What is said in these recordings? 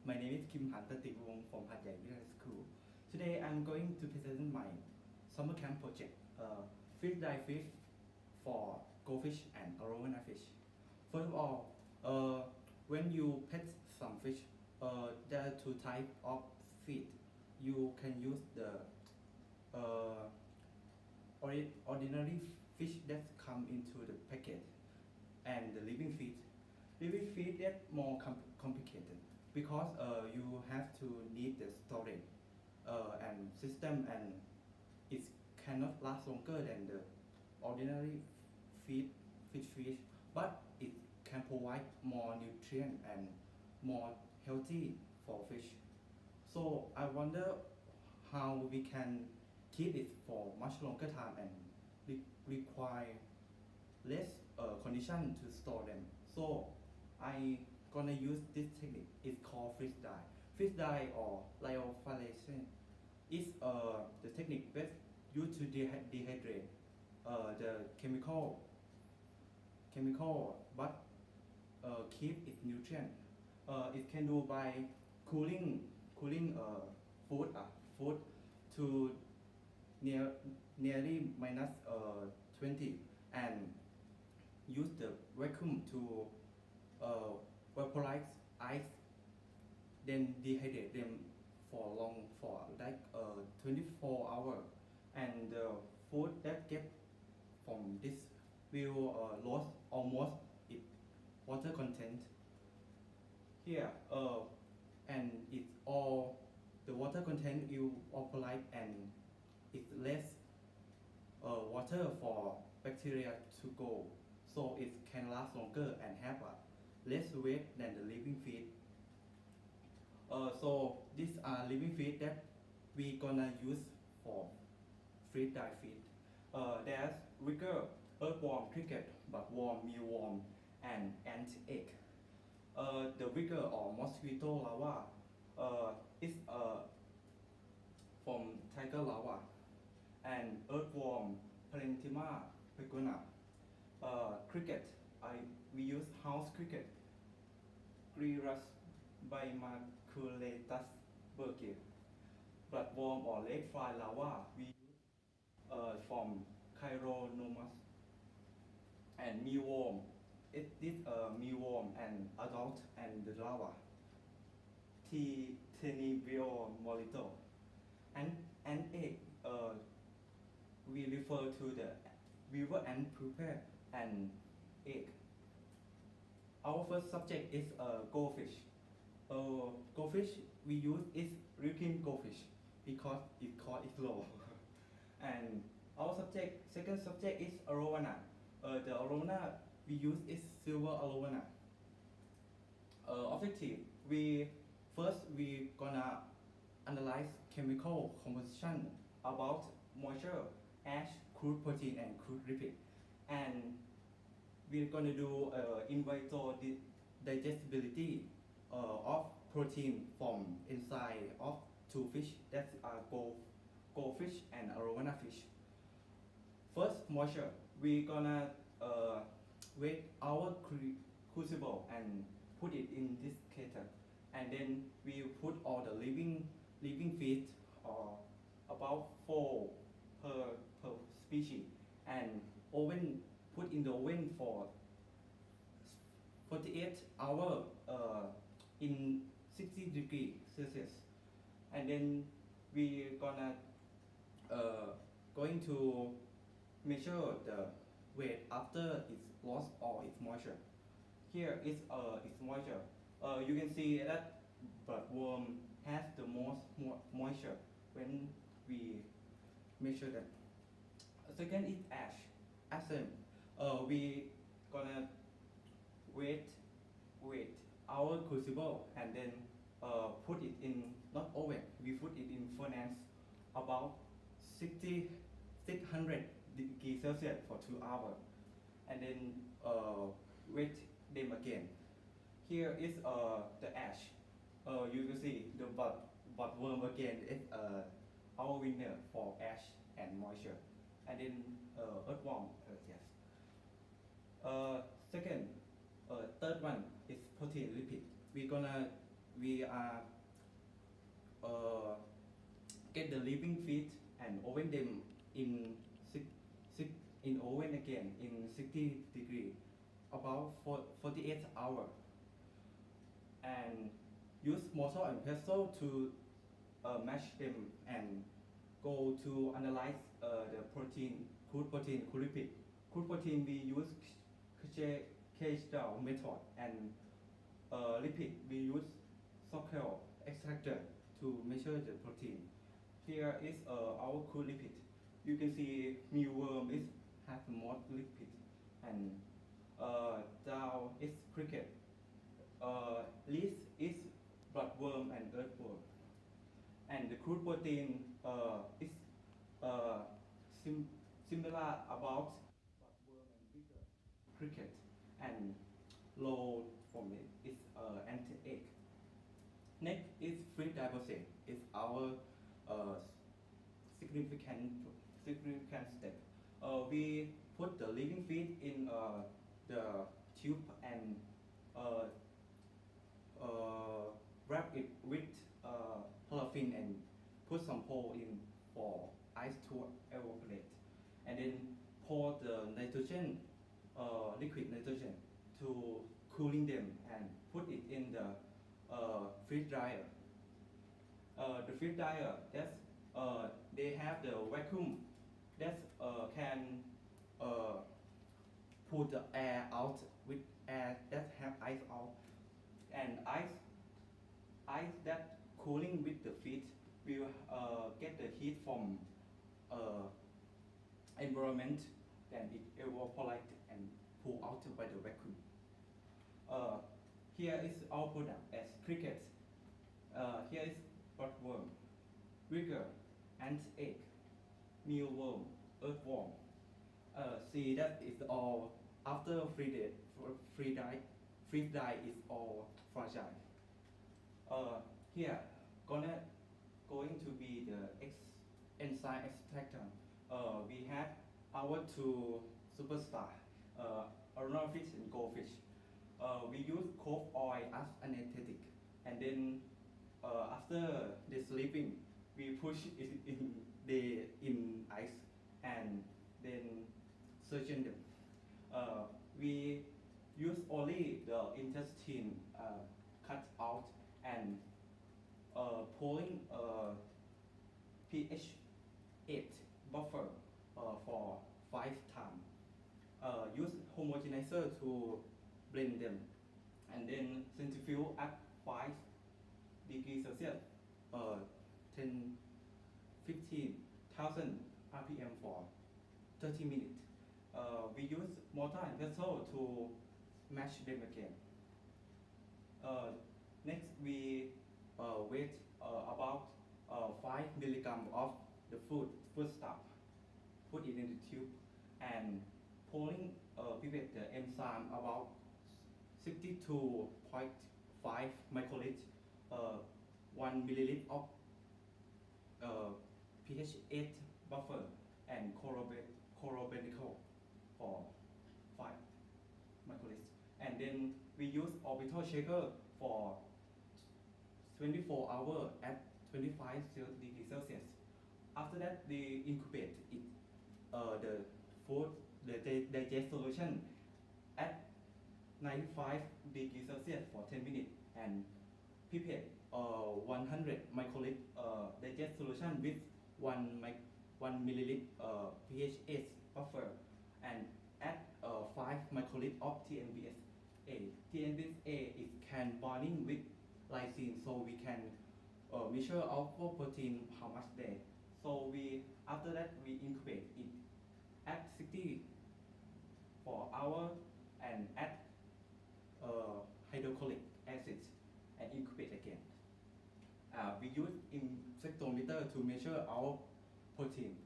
my name is Kimhun Tun DPST from Hạtใหญ่Middle School. Today I'm going to present my summer camp project, fish dye fish for goldfish and arowana fish. First of all, when you pet some fish, there are two types of feed. You can use the ordinary fish that come into the packet and the living feed. Living feed that more complicated because you have to need the storage and system, and it cannot last longer than the ordinary fish, but it can provide more nutrient and more healthy for fish. So I wonder how we can keep it for much longer time and require less condition to store them. So I gonna use this technique. It's called fish dye. Fish dye or lyophilization is the technique best used to dehydrate the chemical but keep its nutrient. It can do by cooling food to nearly minus 20 and use the vacuum to vaporize ice, then dehydrate them for like 24 hours, and the food that get from this will lose almost its water content. Here and it's all the water content will vaporize and it's less water for bacteria to go, so it can last longer and have a less weight than the living feed. So these are living feed that we gonna use for freeze dye feed. There's wicker, earthworm, cricket, butworm, mealworm, and ant egg. The wicker or mosquito larva is from tiger larva, and earthworm Parenchyma pegona. Cricket, we use house cricket, Gyrus bimaculatus burgir. Bloodworm or lake fly larva we use from Chironomus. And mealworm, this mealworm and adult and the larva, Tenebrio molito. And egg, we refer to the weaver and pupa and egg. Our first subject is goldfish. Goldfish we use is Ryukin goldfish because it called it low. And our second subject is arowana. The arowana we use is silver arowana. Objective, we gonna analyze chemical composition about moisture, ash, crude protein, and crude lipid, and we're gonna do in vitro digestibility of protein from inside of two fish that are goldfish and arowana fish. First, moisture. We gonna wet our crucible and put it in this kettle, and then we put all the living feed about 4 per species, and put in the oven for 48 hours in 60 degrees Celsius, and then we gonna going to measure the weight after it's lost all its moisture. Here is its moisture. You can see that bloodworm has the most moisture when we measure that. Second is ash. Acid. We gonna wet our crucible and then put it in not oven. We put it in furnace about 600 degrees Celsius for 2 hours, and then wet them again. Here is the ash. You can see the bloodworm again is our winner for ash and moisture, and then earthworm. Yes. Second, third one is protein lipid. we are get the living feed and oven them in in oven again in 60 degree about 48 hours and use mortar and pestle to mash them and go to analyze the protein, crude protein, crude lipid. Crude protein we use K-style method and lipid we use Socal extractor to measure the protein. Here is our crude lipid. You can see mealworm is has more lipid and down is cricket. Least is bloodworm and earthworm. And the crude protein is similar about bloodworm and bigger cricket and low from it is anti-egg. Next is free diversity. It's our significant step. We put the living feed in the tube and wrap it with paraffin and put some hole in for ice to evaporate, and then pour the nitrogen, liquid nitrogen, to cooling them and put it in the freeze dryer. The freeze dryer that's they have the vacuum that can put the air out with air that have ice out, and ice that cooling with the feed will get the heat from environment, then it evaporate and pull out by the vacuum. Here is our product as cricket. Here is bloodworm, rigger, ant egg, mealworm, earthworm. See that is all after freeze dye is all fragile. Here going to be the enzyme extractor. We have our two superstar, arrowfish and goldfish. We use cove oil as anesthetic, and then after they sleeping, we push it in ice and then surgeon them. We use only the intestine cut out and pouring pH 8 buffer for 5 times. Use homogenizer to blend them, and then centrifuge at 5 degrees Celsius, 15,000 RPM for 30 minutes. We use mortar and pestle to mash them again. Next, we weight about 5 milligram of the food stuff, put it in the tube, and pouring pipette the enzyme about 62.5 microliters, 1 milliliter of pH 8 buffer and chlorobenical for 5 microliters. And then we use orbital shaker for 24 hours at 25 degrees Celsius. After that, they incubate it, the food, the digest solution at 95 degrees Celsius for 10 minutes, and pipette 100 microliter digest solution with 1 milliliter pH 8 buffer, and add 5 microliter of TNBSA. TNBSA is can bonding with lysine, so we can measure our protein how much there. So after that we incubate it at 60 for hour and add hydrochloric acid and incubate again. We use insectometer to measure our protein.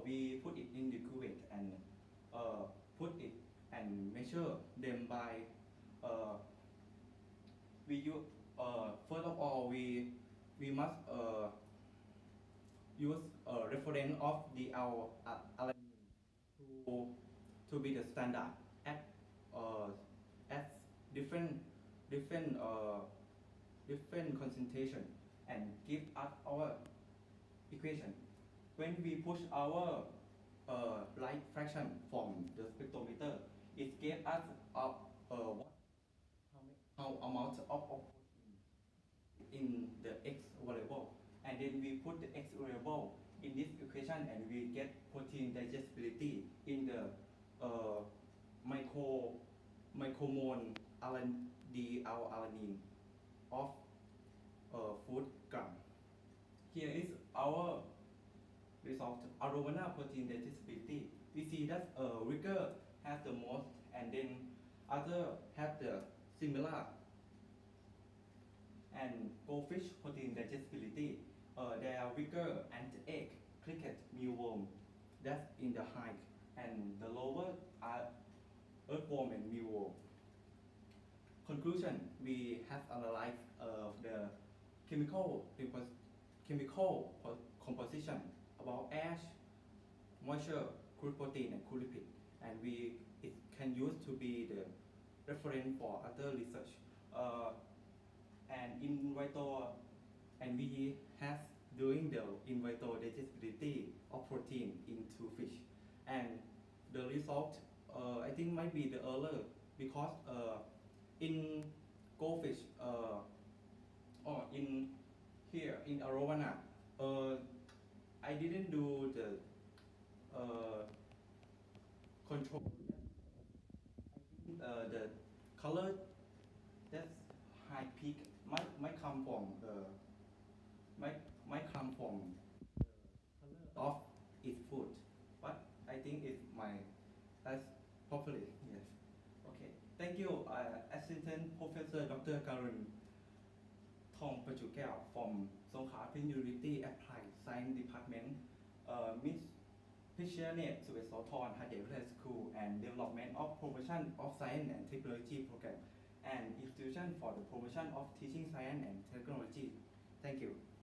We put it in the cuvette and put it and measure them by we use first of all we must use a reference of the alanine to be the standard at different different concentration and give us our equation. When we push our light fraction from the spectrometer, it gave us what how amount of protein in the x variable, and then we put the x variable in this equation and we get protein digestibility in the micromole D-alanine of food gram. Here is our result, arowana protein digestibility. We see that rigor has the most and then other have the similar. And goldfish protein digestibility, they are rigor and egg, cricket, mealworm, that's in the high, and the lower are earthworm and mealworm. Conclusion, we have analyzed the chemical composition about ash, moisture, crude protein and crude lipid, and it can use to be the reference for other research. And in vitro, and we have doing the in vitro digestibility of protein into fish, and the result I think might be the error because in goldfish or in here in arowana, I didn't do the control. I think the color that's high peak might come from might come from the color of its food, but I think it's my that's properly yes. Okay, thank you, Assistant Professor Dr. Karun Thong Pachukel from Songkhla University Applied Science Department, Miss Passionate Suvesothon Hajj School and Development of Promotion of Science and Technology Program and Institution for the Promotion of Teaching Science and Technology. Thank you.